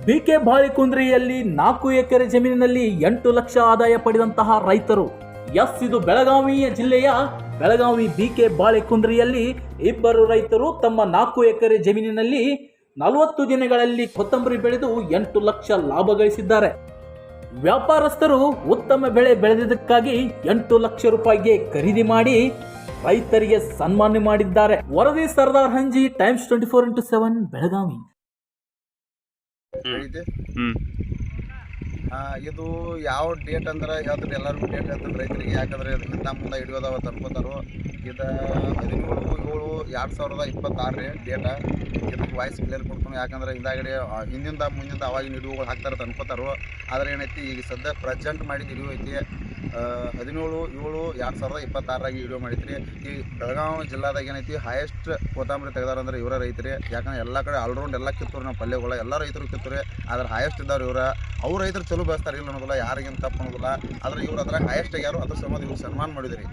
BK ಬಾಳಿಕುಂದ್ರಿಯಲ್ಲಿ 4 ಎಕರೆ ಜಮೀನಿನಲ್ಲಿ 8 ಲಕ್ಷ ಆದಾಯ ಪಡೆದಂತಹ ರೈತರು. ಇದು ಬೆಳಗಾವಿ ಜಿಲ್ಲೆಯ ಬೆಳಗಾವಿ ಬಿಕೆ ಬಾಳಿಕುಂದ್ರಿಯಲ್ಲಿ ಇಬ್ಬರು ರೈತರು ತಮ್ಮ 4 ಎಕರೆ ಜಮೀನಿನಲ್ಲಿ 40 ದಿನಗಳಲ್ಲಿ ಕೊತ್ತಂಬರಿ ಬೆಳೆದು 8 ಲಕ್ಷ ಲಾಭ ಗಳಿಸಿದ್ದಾರೆ. ವ್ಯಾಪಾರಸ್ಥರು ಉತ್ತಮ ಬೆಳೆ ಬೆಳೆದಿದ್ದಕ್ಕಾಗಿ 8 ಲಕ್ಷ ರೂಪಾಯಿಗೆ ಖರೀದಿ ಮಾಡಿ ರೈತರಿಗೆ ಸನ್ಮಾನ ಮಾಡಿದ್ದಾರೆ. ವರದಿ ಸರ್ದಾರ್ ಹಂಜಿ, ಟೈಮ್ಸ್ 24x7 ಬೆಳಗಾವಿ. ಇದು ಯಾವ ಡೇಟ್ ಅಂದ್ರೆ ಹೇಳ್ತಾರೆ, ಎಲ್ಲರಿಗೂ ಡೇಟ್ ಹೇಳ್ತಾರೆ ರೈತರಿಗೆ. ಯಾಕಂದರೆ ಇಂಥ ಮುಂದೆ ಹಿಡಿಯೋದವ ತಂದ್ಕೋತಾರೋ. ಇದು 17/2/2026 ರೀ ಡೇಟ. ಇದಕ್ಕೆ ವಾಯ್ಸ್ ಕ್ಲಿಯರ್ ಕೊಡ್ತಾನೆ. ಯಾಕಂದ್ರೆ ಹಿಂದಾಗಡೆ ಮುಂದಿಂದ ಅವಾಗಿನ ಹಿಡಿಯೋಗಳು ಹಾಕ್ತಾರೆ ತಂದ್ಕೋತಾರೋ. ಆದರೆ ಏನೈತಿ, ಈಗ ಸದ್ಯ ಪ್ರೆಸೆಂಟ್ ಮಾಡಿದ ಹಿಡಿಯೋ ಐತಿ 17/7/2026 ಹಿಡಿಯೋ ಮಾಡಿದ್ರಿ. ಈ ಬೆಳಗಾವಿ ಜಿಲ್ಲಾದಾಗ ಏನೈತಿ ಹೈಯೆಸ್ಟ್ ಕೊತ್ತಂಬರಿ ತೆಗೆದಾರಂದ್ರೆ ಇವರ ರೈತರಿ. ಯಾಕಂದ್ರೆ ಎಲ್ಲ ಕಡೆ ಆಲ್ರೌಂಡ್ ಎಲ್ಲ ಕಿತ್ತೂರು ನಮ್ಮ ಪಲ್ಯಗಳು ಎಲ್ಲ ರೈತರು ಕಿತ್ತೂರಿ. ಆದ್ರೆ ಹೈಯೆಸ್ಟ್ ಇದ್ದವ್ರು ಇವ್ರ. ಅವ್ರು ರೈತರು ಚಲೋ ಬೆಳೆಸ್ತಾರೆ, ಇಲ್ಲ ಅನ್ನೋದಿಲ್ಲ, ಯಾರಿಗೇನು ತಪ್ಪು ಅನ್ನೋದಿಲ್ಲ. ಆದರೆ ಇವ್ರು ಅದ್ರಾಗ ಹೈಯೆಸ್ಟ್ ಆಗ್ಯಾರು. ಅದ್ರ ಸಂಬಂಧ ಇವ್ರು ಸನ್ಮಾನ ಮಾಡಿದ್ರಿ.